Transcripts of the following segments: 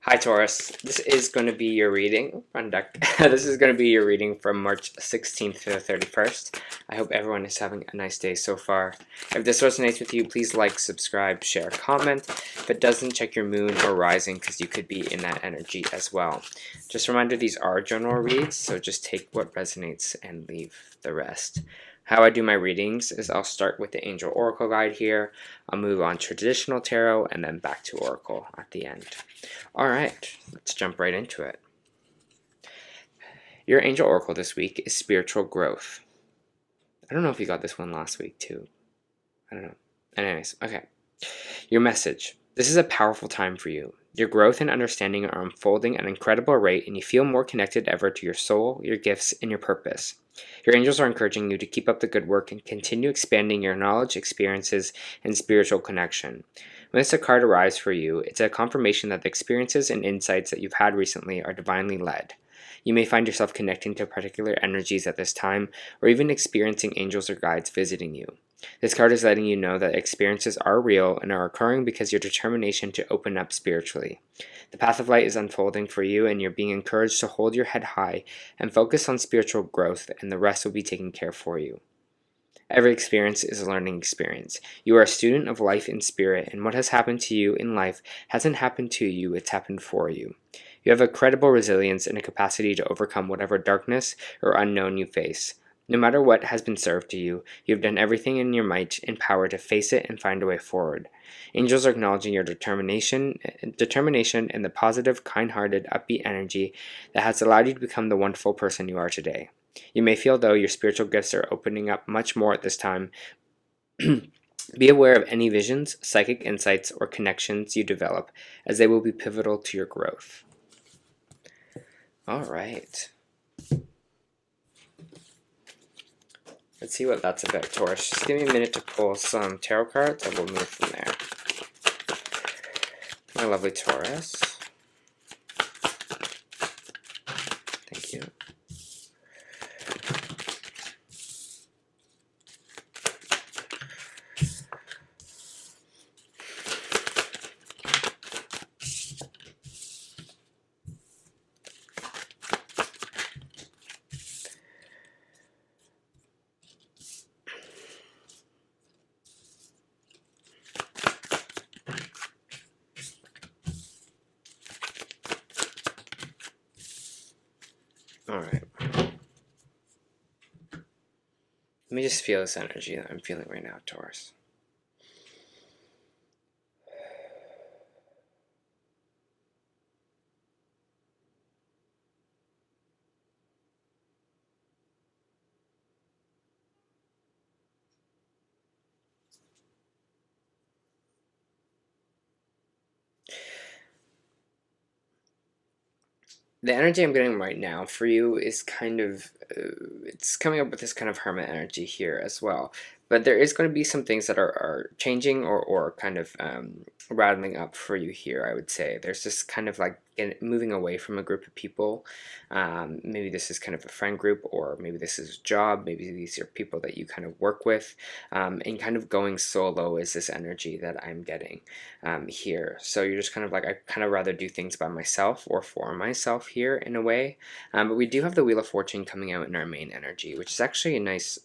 Hi Taurus, this is going to be your reading on deck. This is going to be your reading from March 16th to the 31st. I hope everyone is having a nice day so far. If this resonates with you, please like, subscribe, share, comment. If it doesn't, check your moon or rising because you could be in that energy as well. Just a reminder, these are general reads, so just take what resonates and leave the rest. How I do my readings is I'll start with the Angel Oracle guide here. I'll move on to traditional tarot and then back to Oracle at the end. Alright, let's jump right into it. Your Angel Oracle this week is spiritual growth. I don't know if you got this one last week too. I don't know. Anyways, okay. Your message. This is a powerful time for you. Your growth and understanding are unfolding at an incredible rate, and you feel more connected ever to your soul, your gifts, and your purpose. Your angels are encouraging you to keep up the good work and continue expanding your knowledge, experiences, and spiritual connection. When this card arrives for you, it's a confirmation that the experiences and insights that you've had recently are divinely led. You may find yourself connecting to particular energies at this time, or even experiencing angels or guides visiting you. This card is letting you know that experiences are real and are occurring because your determination to open up spiritually. The path of light is unfolding for you, and you're being encouraged to hold your head high and focus on spiritual growth, and the rest will be taken care for you. Every experience is a learning experience. You are a student of life in spirit, and what has happened to you in life hasn't happened to you, it's happened for you. You have a credible resilience and a capacity to overcome whatever darkness or unknown you face. No matter what has been served to you, you have done everything in your might and power to face it and find a way forward. Angels are acknowledging your determination and the positive, kind-hearted, upbeat energy that has allowed you to become the wonderful person you are today. You may feel, though, your spiritual gifts are opening up much more at this time. Be aware of any visions, psychic insights, or connections you develop, as they will be pivotal to your growth. All right. Let's see what that's about, Taurus. Just give me a minute to pull some tarot cards and we'll move from there. My lovely Taurus. Thank you. Alright. Let me just feel this energy that I'm feeling right now, Taurus. The energy I'm getting right now for you is kind of, it's coming up with this kind of hermit energy here as well. But there is going to be some things that are changing or kind of rattling up for you here, I would say. There's just kind of like moving away from a group of people. Maybe this is kind of a friend group, or maybe this is a job. Maybe these are people that you kind of work with. And kind of going solo is this energy that I'm getting here. So you're just kind of like, I kind of rather do things by myself or for myself here in a way. But we do have the Wheel of Fortune coming out in our main energy, which is actually a nice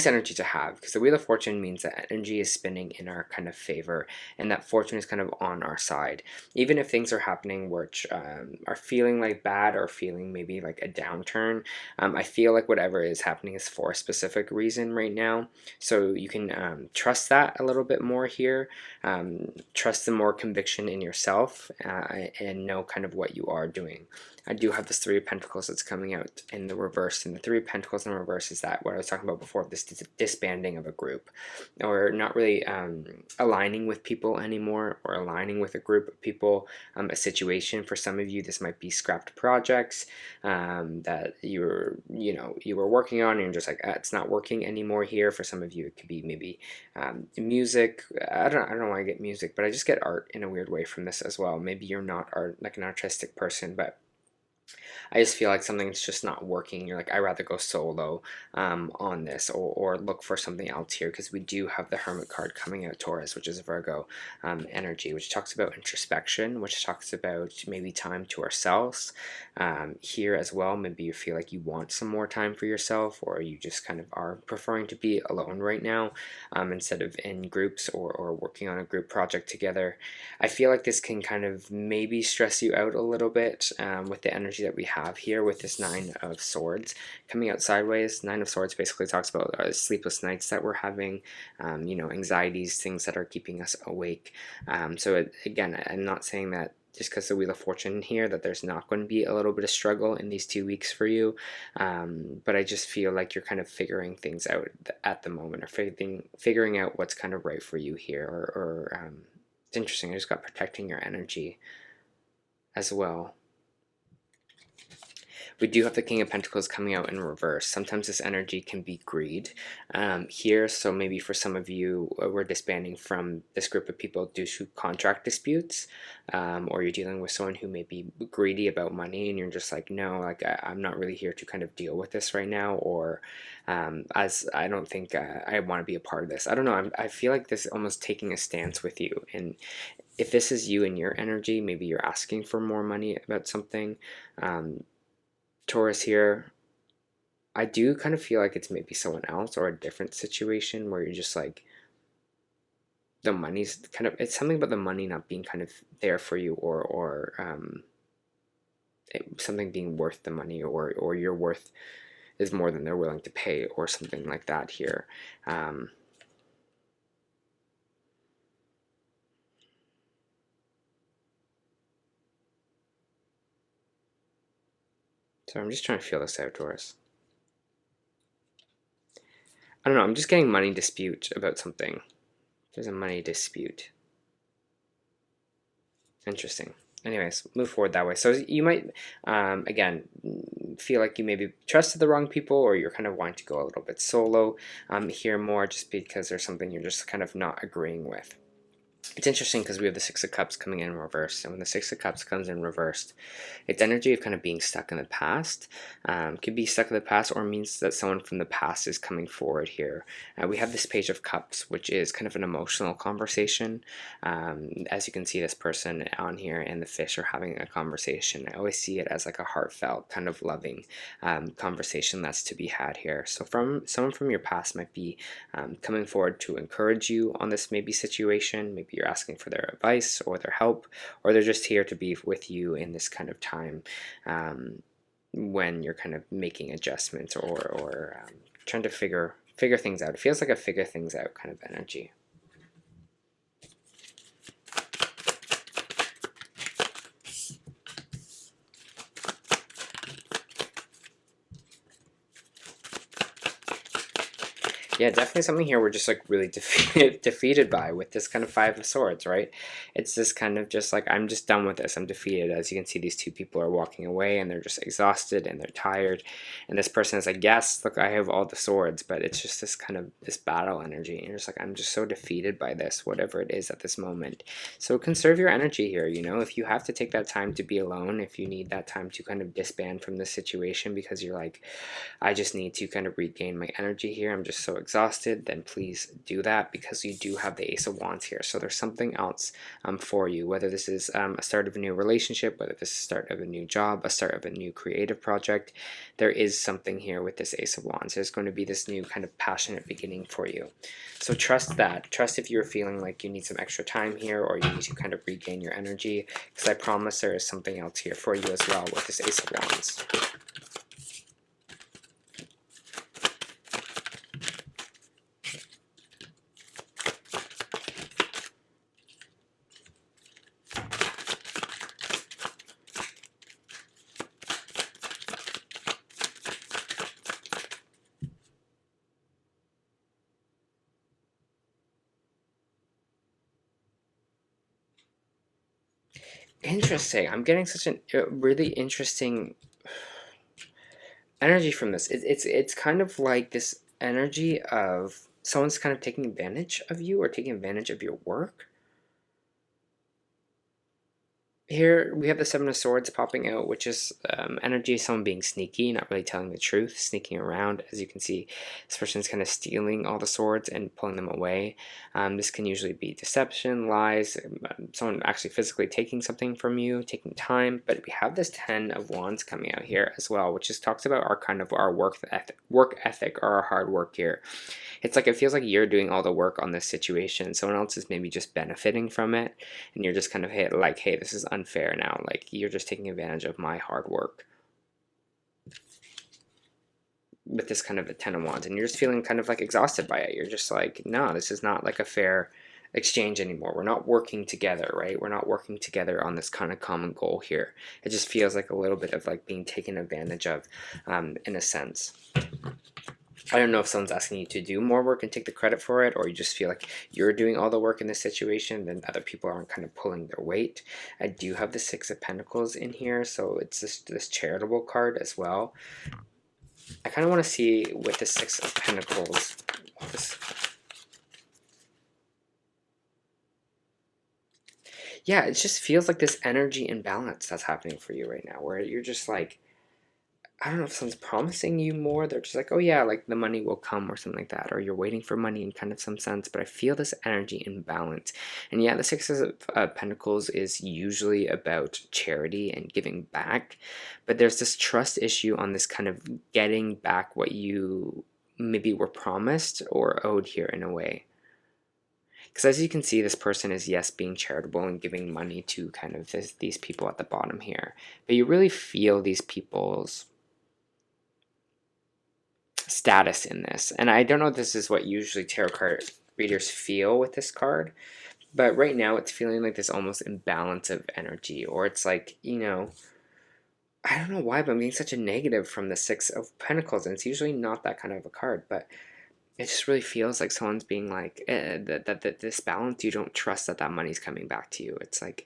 energy to have, because the Wheel of Fortune means that energy is spinning in our kind of favor and that fortune is kind of on our side. Even if things are happening which are feeling like bad or feeling maybe like a downturn, I feel like whatever is happening is for a specific reason right now. So you can trust that a little bit more here, trust the more conviction in yourself, and know kind of what you are doing. I do have this Three of Pentacles that's coming out in the reverse, and the Three of Pentacles in the reverse is that what I was talking about before, this disbanding of a group, or not really aligning with people anymore, or aligning with a group of people, a situation. For some of you, this might be scrapped projects that you were working on, and you're just like, it's not working anymore here. For some of you, it could be maybe music. I don't know why I get music, but I just get art in a weird way from this as well. Maybe you're not like an artistic person, but I just feel like something's just not working. You're like, I'd rather go solo on this, or look for something else here, because we do have the Hermit card coming out, Taurus, which is Virgo energy, which talks about introspection, which talks about maybe time to ourselves here as well. Maybe you feel like you want some more time for yourself, or you just kind of are preferring to be alone right now instead of in groups, or working on a group project together. I feel like this can kind of maybe stress you out a little bit with the energy that we have here with this Nine of Swords coming out sideways. Nine of Swords basically talks about sleepless nights that we're having, anxieties, things that are keeping us awake. Again, I'm not saying that just because the Wheel of Fortune here that there's not going to be a little bit of struggle in these 2 weeks for you, but I just feel like you're kind of figuring things out at the moment, or figuring out what's kind of right for you here, or it's interesting. I just got protecting your energy as well. We do have the King of Pentacles coming out in reverse. Sometimes this energy can be greed here. So maybe for some of you, we're disbanding from this group of people due to contract disputes, or you're dealing with someone who may be greedy about money, and you're just like, no, like I'm not really here to kind of deal with this right now, or as I don't think I want to be a part of this. I don't know. I feel like this is almost taking a stance with you. And if this is you and your energy, maybe you're asking for more money about something. Taurus here, I do kind of feel like it's maybe someone else or a different situation where you're just like, the money's kind of, it's something about the money not being kind of there for you, or something being worth the money, or your worth is more than they're willing to pay, or something like that here. So I'm just trying to feel this out, Taurus. I don't know, I'm just getting money dispute about something. There's a money dispute. Interesting. Anyways, move forward that way. So you might, again, feel like you maybe trusted the wrong people, or you're kind of wanting to go a little bit solo here more, just because there's something you're just kind of not agreeing with. It's interesting because we have the Six of Cups coming in reverse, and when the Six of Cups comes in reversed, it's energy of kind of being stuck in the past. Could be stuck in the past, or means that someone from the past is coming forward here. We have this Page of Cups, which is kind of an emotional conversation. As you can see, this person on here and the fish are having a conversation. I always see it as like a heartfelt, kind of loving conversation that's to be had here. So someone from your past might be coming forward to encourage you on this maybe situation. Maybe you're asking for their advice or their help, or they're just here to be with you in this kind of time when you're kind of making adjustments, or trying to figure things out. It feels like a figure things out kind of energy. Yeah, definitely something here we're just like really defeated by with this kind of Five of Swords, right? It's this kind of just like, I'm just done with this. I'm defeated. As you can see, these two people are walking away, and they're just exhausted and they're tired. And this person is like, yes, look, I have all the swords, but it's just this kind of this battle energy. And you're just like, I'm just so defeated by this, whatever it is at this moment. So conserve your energy here. If you have to take that time to be alone, if you need that time to kind of disband from this situation because you're like, I just need to kind of regain my energy here, I'm just so exhausted, then please do that, because you do have the Ace of Wands here. So there's something else for you, whether this is a start of a new relationship, whether this is a start of a new job, a start of a new creative project. There is something here with this Ace of Wands. There's going to be this new kind of passionate beginning for you. So trust that. Trust if you're feeling like you need some extra time here, or you need to kind of regain your energy, because I promise there is something else here for you as well with this Ace of Wands. Interesting. I'm getting such a really interesting energy from this. It's kind of like this energy of someone's kind of taking advantage of you, or taking advantage of your work. Here we have the Seven of Swords popping out, which is energy of someone being sneaky, not really telling the truth, sneaking around. As you can see, this person's kind of stealing all the swords and pulling them away. This can usually be deception, lies, someone actually physically taking something from you, taking time. But we have this Ten of Wands coming out here as well, which just talks about our kind of our work ethic or our hard work here. It's like it feels like you're doing all the work on this situation. Someone else is maybe just benefiting from it, and you're just kind of like, hey, this is unfair now. Like, you're just taking advantage of my hard work. With this kind of a Ten of Wands, and you're just feeling kind of like exhausted by it. You're just like, no, this is not like a fair exchange anymore. We're not working together, right? We're not working together on this kind of common goal here. It just feels like a little bit of like being taken advantage of, in a sense. I don't know if someone's asking you to do more work and take the credit for it, or you just feel like you're doing all the work in this situation, then other people aren't kind of pulling their weight. I do have the Six of Pentacles in here, so it's this charitable card as well. I kind of want to see with the Six of Pentacles. Yeah, it just feels like this energy imbalance that's happening for you right now, where you're just like, I don't know if someone's promising you more. They're just like, oh yeah, like the money will come or something like that. Or you're waiting for money in kind of some sense. But I feel this energy imbalance. And yeah, the Six of Pentacles is usually about charity and giving back. But there's this trust issue on this kind of getting back what you maybe were promised or owed here in a way. Because as you can see, this person is, yes, being charitable and giving money to kind of these people at the bottom here. But you really feel these people's status in this. And I don't know if this is what usually tarot card readers feel with this card, but right now it's feeling like this almost imbalance of energy, or it's like, you know, I don't know why, but I'm getting such a negative from the Six of Pentacles, and it's usually not that kind of a card, but it just really feels like someone's being like, that this balance, you don't trust that money's coming back to you. It's like,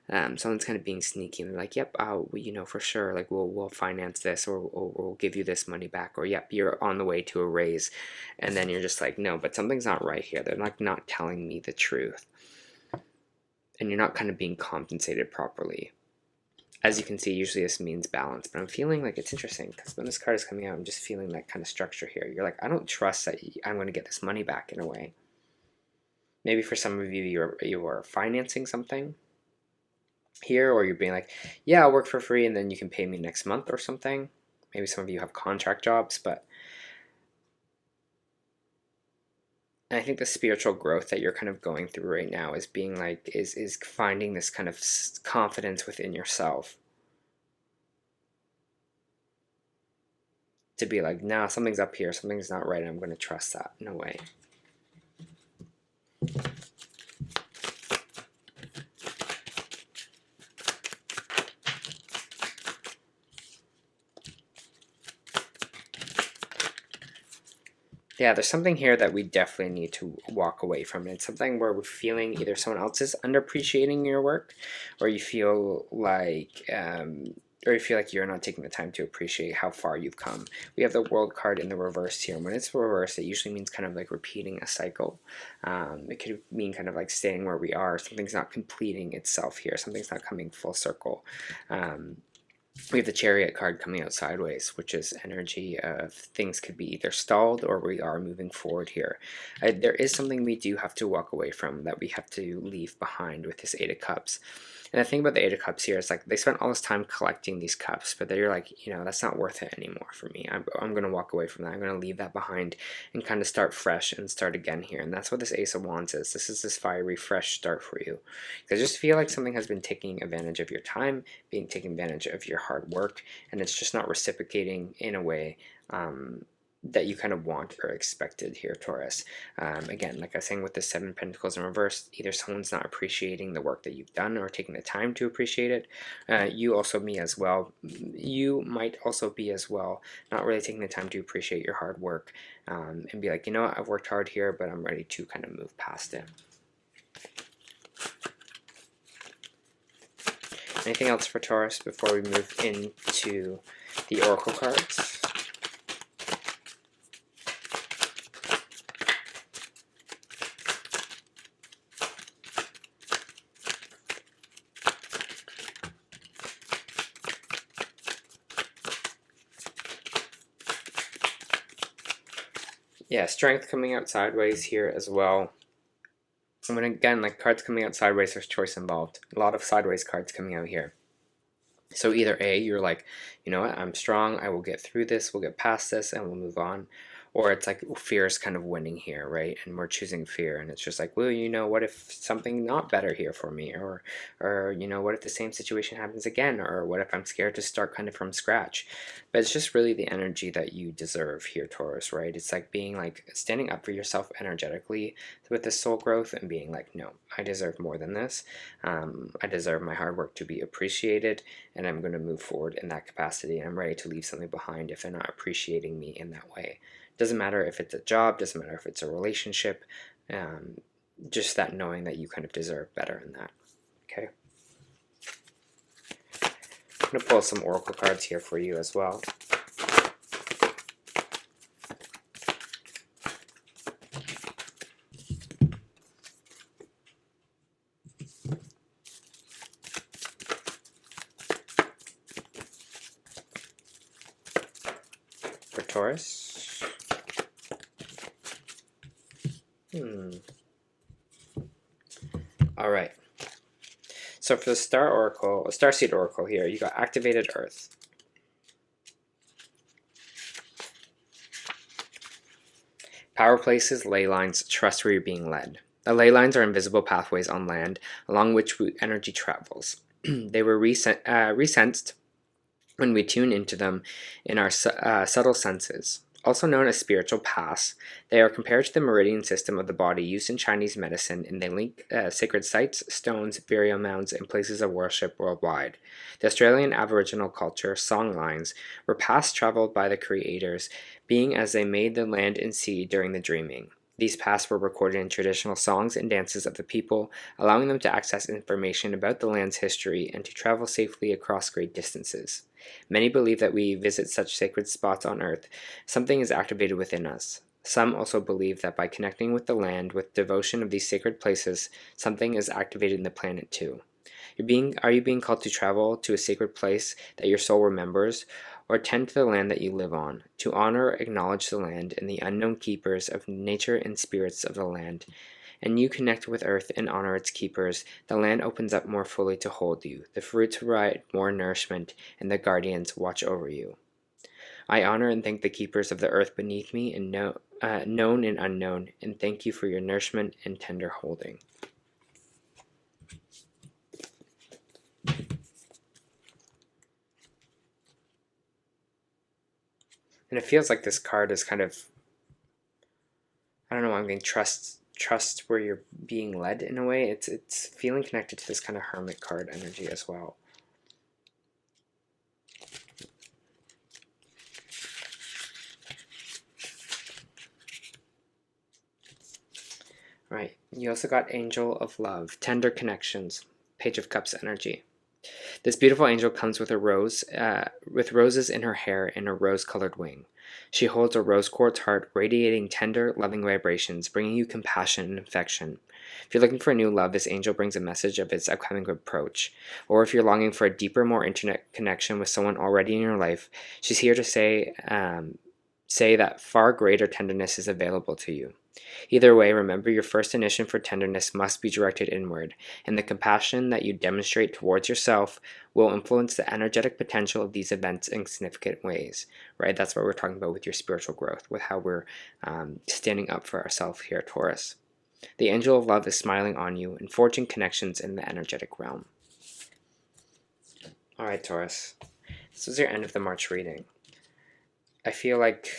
someone's kind of being sneaky and they're like, yep, you know, for sure, like we'll finance this, or we'll give you this money back, or yep, you're on the way to a raise. And then you're just like, no, but something's not right here. They're like not telling me the truth, and you're not kind of being compensated properly. As you can see, usually this means balance, but I'm feeling like it's interesting because when this card is coming out, I'm just feeling that kind of structure here. You're like, I don't trust that I'm going to get this money back in a way. Maybe for some of you, you are financing something here, or you're being like, yeah, I'll work for free and then you can pay me next month or something. Maybe some of you have contract jobs, but I think the spiritual growth that you're kind of going through right now is being like, is finding this kind of confidence within yourself to be like, nah, something's up here, something's not right, and I'm going to trust that in a way. Yeah, there's something here that we definitely need to walk away from. It's something where we're feeling either someone else is underappreciating your work, or you feel like, you're not taking the time to appreciate how far you've come. We have the World card in the reverse here. And when it's reversed, it usually means kind of like repeating a cycle. It could mean kind of like staying where we are. Something's not completing itself here. Something's not coming full circle. We have the Chariot card coming out sideways, which is energy of things could be either stalled or we are moving forward here. There is something we do have to walk away from, that we have to leave behind with this Eight of Cups. And the thing about the Eight of Cups here is like they spent all this time collecting these cups, but they're like, you know, that's not worth it anymore for me. I'm going to walk away from that. I'm going to leave that behind and kind of start fresh and start again here. And that's what this Ace of Wands is. This is this fiery, fresh start for you. I just feel like something has been taking advantage of your time, being taken advantage of your hard work, and it's just not reciprocating in a way that you kind of want or expected here, Taurus. Again, like I was saying with the Seven Pentacles in reverse, either someone's not appreciating the work that you've done or taking the time to appreciate it. You also, me as well. You might also be as well, not really taking the time to appreciate your hard work, and be like, you know what, I've worked hard here, but I'm ready to kind of move past it. Anything else for Taurus before we move into the Oracle cards? Yeah, strength coming out sideways here as well. And when again, like cards coming out sideways, there's choice involved. A lot of sideways cards coming out here. So either A, you're like, you know what, I'm strong, I will get through this, we'll get past this, and we'll move on. Or it's like fear is kind of winning here, right? And we're choosing fear, and it's just like, well, you know, what if something not better here for me? Or you know, what if the same situation happens again? Or what if I'm scared to start kind of from scratch? But it's just really the energy that you deserve here, Taurus, right? It's like being like standing up for yourself energetically with this soul growth and being like, no, I deserve more than this. I deserve my hard work to be appreciated, and I'm going to move forward in that capacity. And I'm ready to leave something behind if they're not appreciating me in that way. Doesn't matter if it's a job, doesn't matter if it's a relationship, just that knowing that you kind of deserve better in that. Okay. I'm going to pull some oracle cards here for you as well. For Taurus. All right. So for the Starseed Oracle here, you got Activated Earth. Power places, ley lines, trust where you're being led. The ley lines are invisible pathways on land along which energy travels. They were resensed when we tune into them in our subtle senses. Also known as spiritual paths, they are compared to the meridian system of the body used in Chinese medicine, and they link sacred sites, stones, burial mounds, and places of worship worldwide. The Australian Aboriginal culture song lines were paths traveled by the creators, being as they made the land and sea during the dreaming. These paths were recorded in traditional songs and dances of the people, allowing them to access information about the land's history and to travel safely across great distances. Many believe that we visit such sacred spots on Earth, something is activated within us. Some also believe that by connecting with the land with devotion of these sacred places, something is activated in the planet too. Are you being called to travel to a sacred place that your soul remembers, or tend to the land that you live on, to honor or acknowledge the land and the unknown keepers of nature and spirits of the land? And you connect with earth and honor its keepers, the land opens up more fully to hold you, the fruits provide more nourishment, and the guardians watch over you. I honor and thank the keepers of the earth beneath me, and known and unknown, and thank you for your nourishment and tender holding. And it feels like this card is kind of, I don't know, I'm getting trust where you're being led in a way. It's feeling connected to this kind of hermit card energy as well. All right, you also got Angel of Love, Tender Connections, Page of Cups energy. This beautiful angel comes with a rose, with roses in her hair and a rose-colored wing. She holds a rose quartz heart, radiating tender, loving vibrations, bringing you compassion and affection. If you're looking for a new love, this angel brings a message of its upcoming approach. Or if you're longing for a deeper, more intimate connection with someone already in your life, she's here to say that far greater tenderness is available to you. Either way, remember your first initiation for tenderness must be directed inward, and the compassion that you demonstrate towards yourself will influence the energetic potential of these events in significant ways, right? That's what we're talking about with your spiritual growth, with how we're standing up for ourselves here at Taurus. The angel of love is smiling on you and forging connections in the energetic realm. All right, Taurus. This is your end of the March reading. I feel like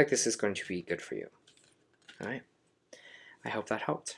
this is going to be good for you. All right. I hope that helped.